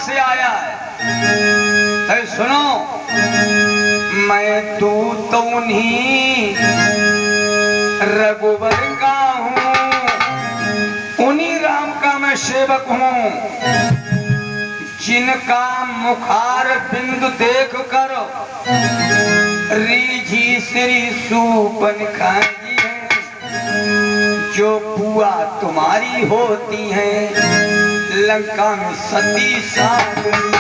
से आया है। सुनो, मैं दूत उन्हीं रघुवर का हूँ, उन्हीं राम का मैं सेवक हूँ, जिनका मुखार बिंदु देख कर रीझी श्री सूर्पनखा जी है, जो बुआ तुम्हारी होती है लंका में सती सागरी।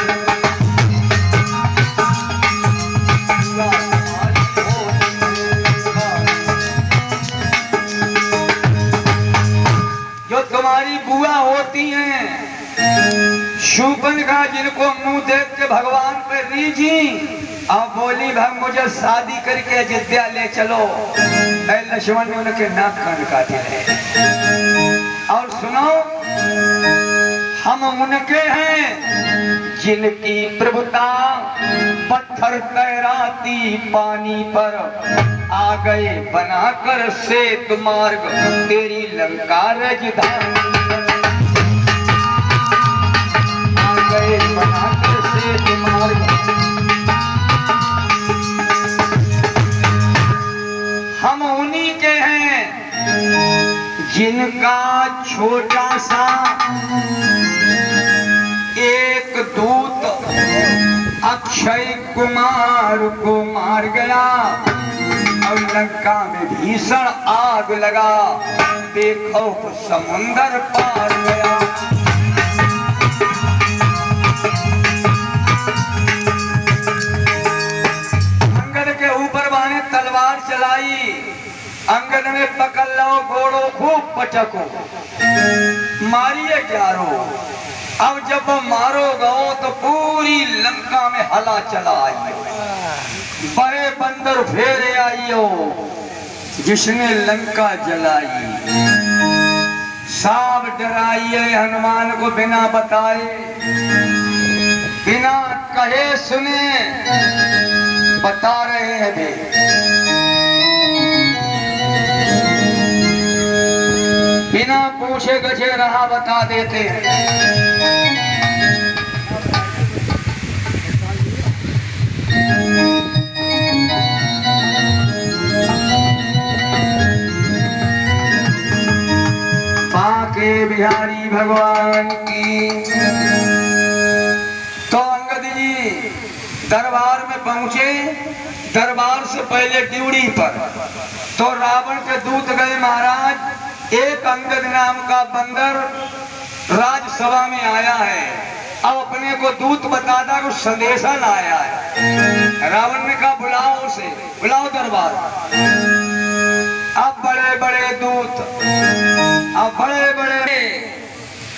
जो तुम्हारी बुआ होती हैं शूर्पनखा, जिनको मुंह देख के भगवान पे रीझी और बोली भाई मुझे शादी करके अयोध्या ले चलो। लक्ष्मण ने उनके नाक कान काटे हैं। और सुनो, हम उनके हैं जिनकी प्रभुता पत्थर तैराती पानी पर आ गए बनाकर सेतु मार्ग तेरी लंका राजधानी। बनाकर सेतु मार्ग, हम उन्हीं के हैं जिनका छोटा सा एक दूत अक्षय कुमार को मार गया और लंका में भीषण आग लगा, देखो समुंदर पार गया। तलवार चलाई, अंगद ने पकड़ लो, घोड़ो खूब पटको, मारिए ग्यारो। अब जब वो मारो गो तो पूरी लंका में हला चला आई, बड़े बंदर फेरे आइयो जिसने लंका जलाई। सांप डराइए हनुमान को बिना बताए, बिना कहे सुने बता रहे हैं भी। बिना पूछे गजे रहा बता देते हैं। बांके बिहारी भगवान की। तो अंगद जी दरबार में पहुंचे, दरबार से पहले ड्यूटी पर तो रावण के दूत गए महाराज। एक अंगद नाम का बंदर राजसभा में आया है, अब अपने को दूत बताता कुछ संदेशा लाया है। रावण ने कहा बुलाओ उसे, बुलाओ दरबार। अब बड़े बड़े दूत, अब बड़े बड़े,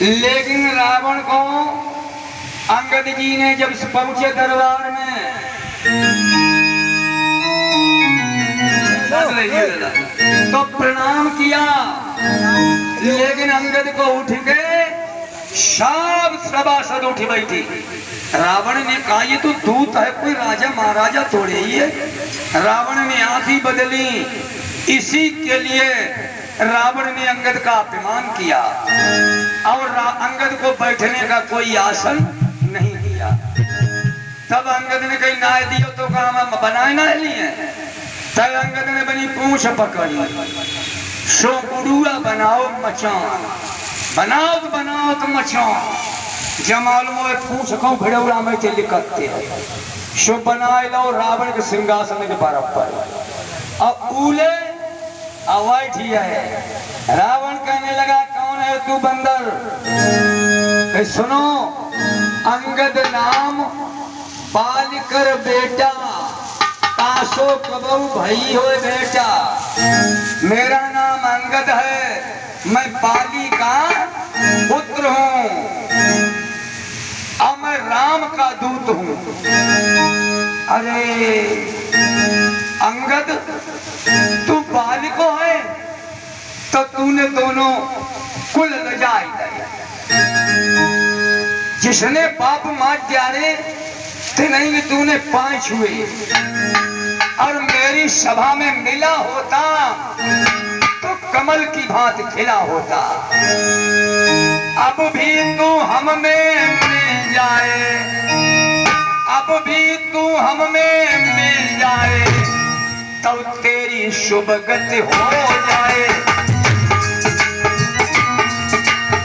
लेकिन रावण को अंगद जी ने जब पहुंचे दरबार में तो प्रणाम किया, लेकिन अंगद को उठ के सब सभासद उठ बैठी। रावण ने कहा ये तो दूत है, कोई राजा महाराजा थोड़े ही है। रावण ने आंखें बदली, इसी के लिए रावण ने अंगद का अपमान किया और अंगद को बैठने का कोई आसन नहीं दिया। तब अंगद ने कही नाय दियो तो कहा बनाए ना लिए। तब अंगद ने बनी पूंछ पकड़ी, सो गुड़ुआ बनाओ मचान, बनाओ तो मचान। जमाल में पूछ कहूँ भिड़ौरा में चल करते सो बनाए लो रावण के सिंहासन के बराबर। अब उले अवैध ही है। रावण कहने लगा कौन है तू बंदर? सुनो, अंगद नाम पाल कर बेटा, ताशो कबऊ भई हो बेटा। मेरा नाम अंगद है, मैं पाली का पुत्र हूँ और मैं राम का दूत हूँ। अरे अंगद, तू बाली को है तो तूने दोनों कुल लजाई। जिसने पाप मार जाने थे नहीं, तूने 5 हुए और मेरी सभा में मिला होता तो कमल की भांति खिला होता। अब भी तू हम में जाए, अब भी तू हम में मिल जाए, तब तेरी शुभ गति हो जाए,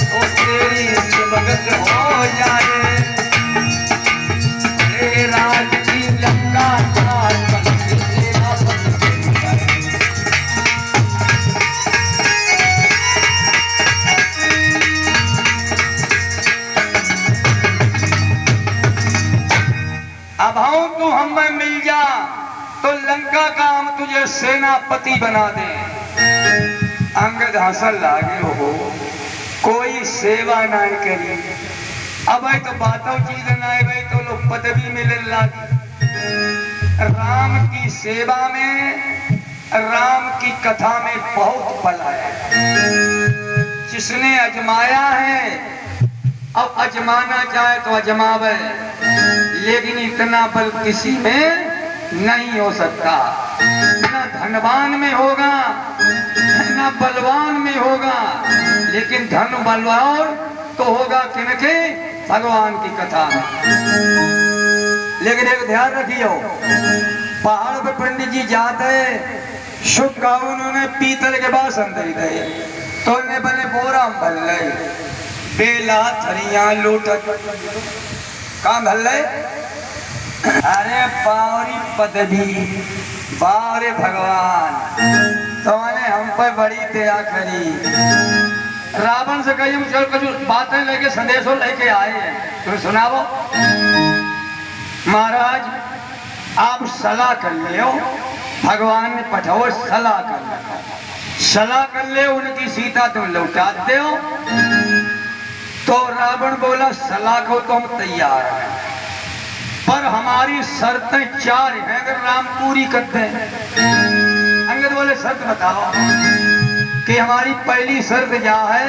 तो तेरी शुभ गति हो जाए। राज की लंका अब हम तू हम में मिल जा, तो लंका का हम तुझे सेनापति बना दे। अंगद हंसल लागे, हो कोई सेवा ना करी, अब तो बातों चीज ना भाई, तो लोग पदवी मिले लागी। राम की सेवा में, राम की कथा में बहुत बल है। जिसने अजमाया है अब अजमाना चाहे तो अजमावे, लेकिन इतना बल किसी में नहीं हो सकता। न धनवान में होगा न बलवान में होगा, लेकिन धन बलवान तो होगा किनके? भगवान की कथा में। लेकिन एक ध्यान रखियो, पहाड़ पे पंडित जी जाते शुभ का उन्होंने पीतल के बासन दे दे, तो इन्हें बने बोरा भल ले, बेला थरिया लोटत काम भल ले। अरे पावरी पदवी, बारे भगवान तो हम पर बड़ी दया करी। रावण से कही चल कुछ बातें लेके संदेशों लेके आए हैं, तुम सुनाओ। महाराज आप सलाह कर ले, भगवान ने पठाओ सलाह कर ले, सलाह कर ले, उनकी सीता तुम लौटा दे। तो रावण बोला सलाह को तो हम तैयार हैं, पर हमारी शर्तें 4 हैं, अगर राम पूरी करते हैं। अंगद बोले शर्त बताओ। कि हमारी पहली शर्त क्या है?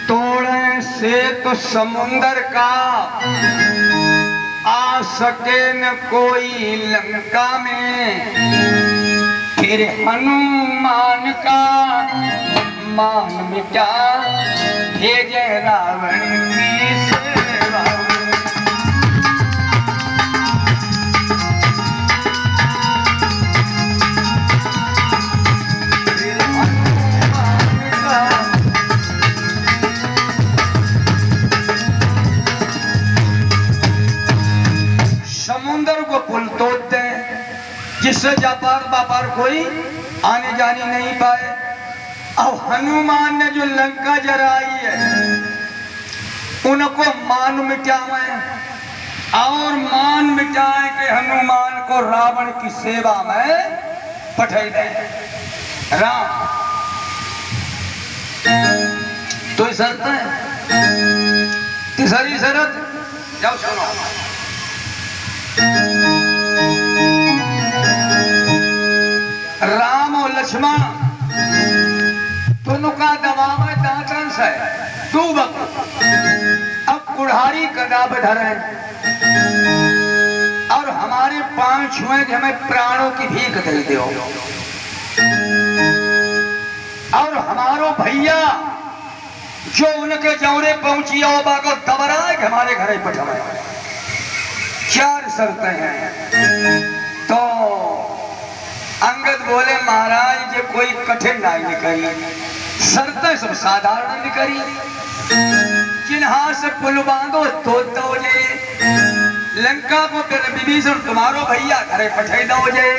तोड़े से तो समुंदर का आ सके न कोई लंका में, फिर हनुमान का मान मिटा भेजे रावण की सेवा। समुंदर को पुल तोड़ दें, जिससे व्यापार कोई आने जाने नहीं पाए। अब हनुमान ने जो लंका जराई है, उनको मान मिटावे, और मान मिटाए के हनुमान को रावण की सेवा में पठाई दे। राम तो शर्त है। तीसरी शर्त जाओ सुनो। राम और लक्ष्मण दोनों का दबाव है, दांतन से डूबक, अब कुल्हाड़ी कदाब धरे और हमारे 5 छुए कि हमें प्राणों की भीख दे दो, और हमारो भैया जो उनके जौरे पहुंची को दबरा है कि हमारे घर ही पठाए। 4 शर्तें हैं। तो अंगद बोले महाराज ये कोई कठिन नहीं निकली, शर्तें सब साधारण निकली। जिन हाथ से पुल बांधो तो जे लंका को विभीषण तुम्हारो भैया घरे पठाई दो जे।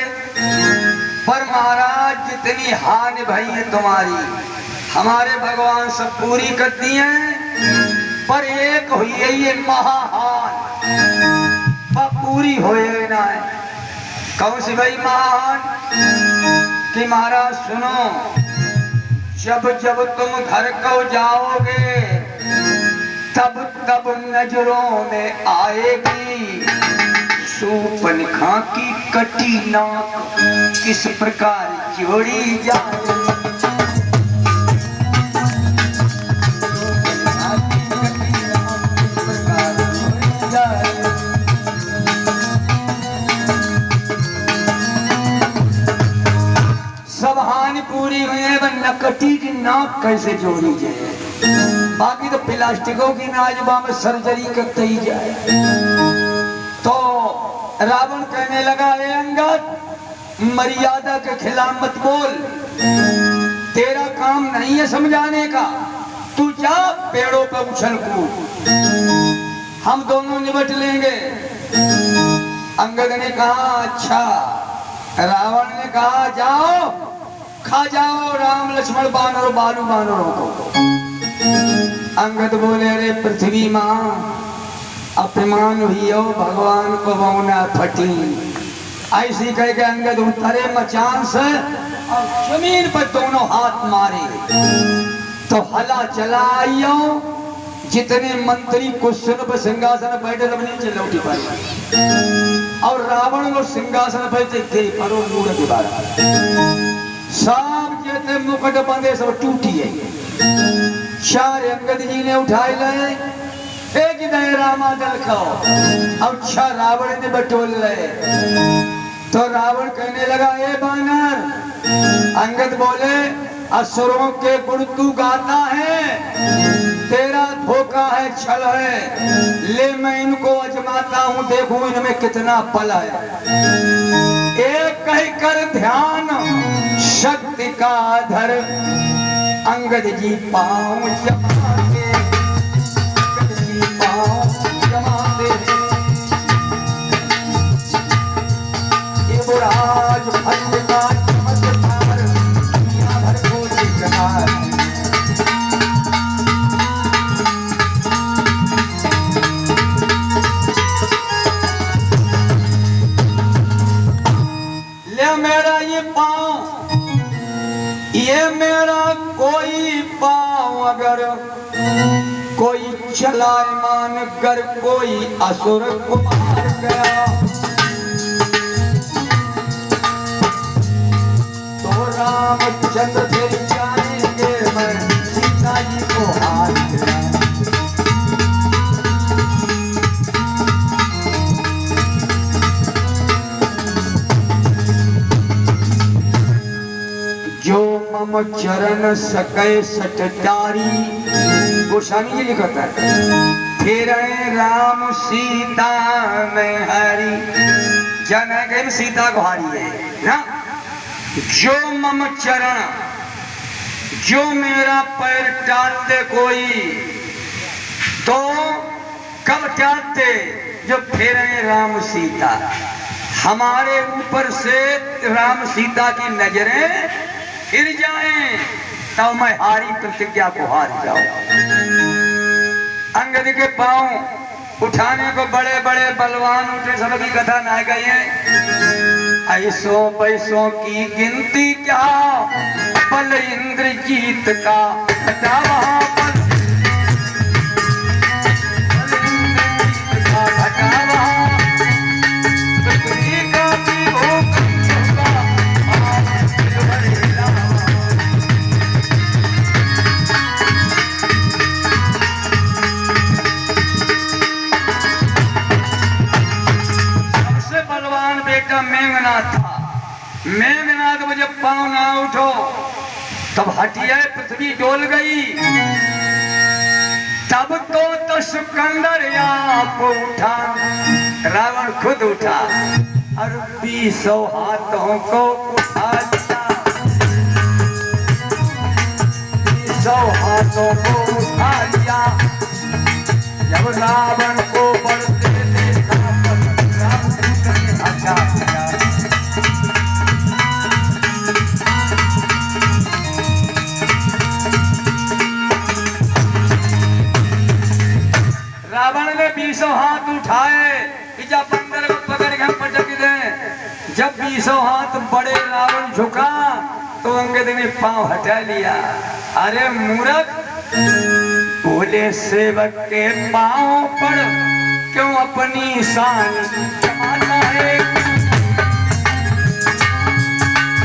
पर महाराज जितनी हानि भई है तुम्हारी, हमारे भगवान सब पूरी कर दी है, पर एक हुई है ये महाहान, पूरी होए ना है। कौन सी भाई महान? कि महाराज सुनो, जब जब तुम घर को जाओगे तब तब नजरों में आएगी सूर्पनखा की कटी नाक किस प्रकार जोड़ी जाए। सब हानि शादी पूरी हुई है, वह नकटी की नाक कैसे जोड़ी जाए, बाकी तो प्लास्टिकों की नाजबा में सर्जरी करते ही जाए। तो रावण कहने लगा, ए अंगद, मर्यादा के खिलाफ मत बोल, तेरा काम नहीं है समझाने का, तू जा पेड़ों पर उछल कूद, हम दोनों निपट लेंगे। अंगद ने कहा अच्छा। रावण ने कहा जाओ खा जाओ राम लक्ष्मण बानर बालू बानरों को। अंगद बोले, अरे पृथ्वी माँ अपमान हुई हो, भगवान को बौना फटी। ऐसी कह के अंगद उतरे मचान से और जमीन पर दोनों हाथ मारे तो हला चला आइयो। जितने मंत्री कुशन पर सिंहासन बैठे सब नीचे लौटी पाए और रावण को सिंहासन पर थे परो मूड के बारा सब जेते मुकुट बंधे सब टूटी है। चार अंगद जी ने उठाए लाए, एक दे रामा दल खाओ और छह रावण ने बटोल लाए। तो रावण कहने लगा, ए बानर। अंगद बोले, असुरों के गुण तू गाता है, तेरा धोखा है, छल है, ले मैं इनको अजमाता हूं, देखूं इनमें कितना पल है। एक कह कर ध्यान शक्ति का धर, अंगद जी पाँव जमाते, अंगद जी पाँव जमाते, ये बुराज भंड का चमत्कार दुनिया भर को दिख रहा है। मेरा ये पाँव, ये मेरा कोई पाँव अगर कोई चलायमान कर कोई असुर को मार गया तो रामचंद्र फिर जाएंगे, मैं सीता जी को हार गया। जो मम चरण सकै सटचारी, गोस्वामी जी लिखता है, फिर राम सीता में हरी, जन सीता को हारी है ना। जो मम चरण, जो मेरा पैर टालते कोई, तो कब टालते, जब फिर राम सीता, हमारे ऊपर से राम सीता की नजरें फिर जाएं तो मैं हारी प्रतिज्ञा को हार जाऊं। अंगद के पांव उठाने को बड़े बड़े बलवान उठे, सबकी कथा ना गई है। ऐसों पैसों की गिनती क्या, बल इंद्रजीत का घटा वहां पर, बल इंद्रजीत का घटा वहां, पृथ्वी का भी हो बेटा मेघनाथ था। मेघनाथ मुझे पाँव ना उठो तब हटिया पृथ्वी डोल गई। तब तो सिकंदर आप उठा, रावण खुद उठा और 20 हाथों को उठा लिया, 20 हाथों को उठा लिया। जब रावण को बढ़ते देखा रावण ने 20 हाथ उठाए कि जब बंदर को पकड़ के पटक दे। जब 20 हाथ बड़े रावण झुका तो अंगद ने पांव हटा लिया। अरे मूर्ख, बोले सेवक के पांव पर क्यों अपनी शान जमाता है,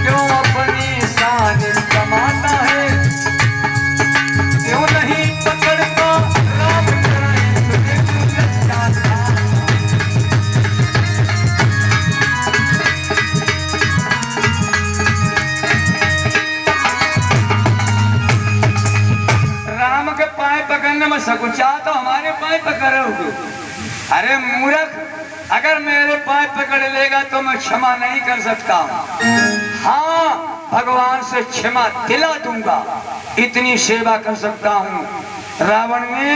क्यों अपनी शान जमाता है, क्यों नहीं पकड़ता राम तुम सकुचा तो हमारे पाए पकड़ोगे। अरे मूर्ख, अगर मेरे पाए पकड़ लेगा तो मैं क्षमा नहीं कर सकता हूँ। हाँ, भगवान से क्षमा दिला दूंगा, इतनी सेवा कर सकता हूँ। रावण ने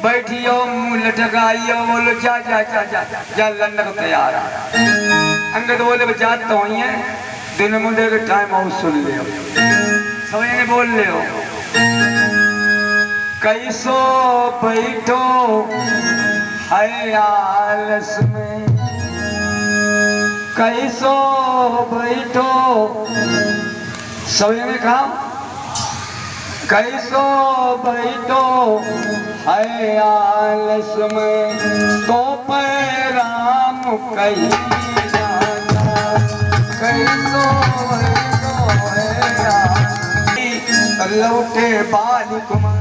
बैठी हो, मुंह लटकाई हो, बोलो जा जा जा जा जा लड़ने को तैयार है। अंगद बोले जात तो ही है, दिन मुंडे के टाइम और सुन ले, समझ ने बोल ले हो। कैसो बैठो है आलस में, कैसो बैठो, समझ ने कहा कैसो बैठो है आलस में, तो पैराम कही कैसो बैठो है लौटे बाल कुमार,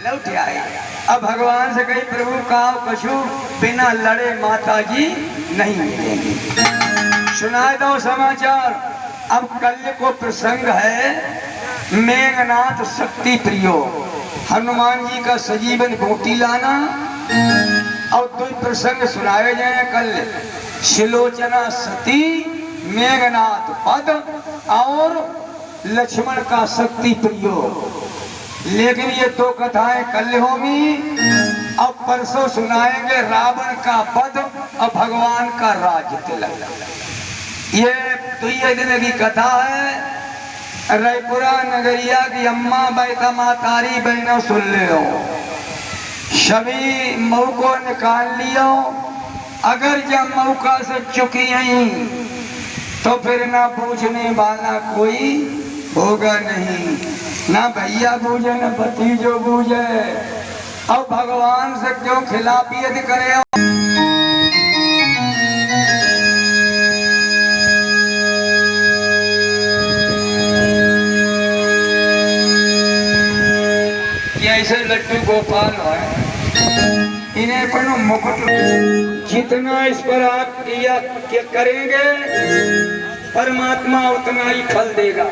लौट आए। अब भगवान से कही प्रभु काव कछु बिना लड़े माता जी नहीं मिलेंगे। सुनाए दो समाचार। अब कल को प्रसंग है मेघनाथ शक्ति प्रियो, हनुमान जी का सजीवन गोटी लाना। और दो प्रसंग सुनाए जाए कल, शिलोचना सती, मेघनाथ पद और लक्ष्मण का शक्ति प्रियो। लेकिन ये दो कथाएं कल होगी। अब परसों सुनाएंगे रावण का वध और भगवान का राज्य तिलक। ये दुई दिन की कथा है। रायपुरा नगरिया की अम्मा बैठा मातारी बहना सुन ले हो, सभी मऊ को निकाल लियो। अगर जब मौका से चुकी हैं तो फिर ना पूछने वाला कोई होगा नहीं, ना भैया बूझे ना भतीजो बूझे। और भगवान से क्यों खिलाफियत करे। ऐसे लड्डू गोपाल है, इन्हें पर मुकुट, जितना इस पर आप किया करेंगे परमात्मा उतना ही फल देगा।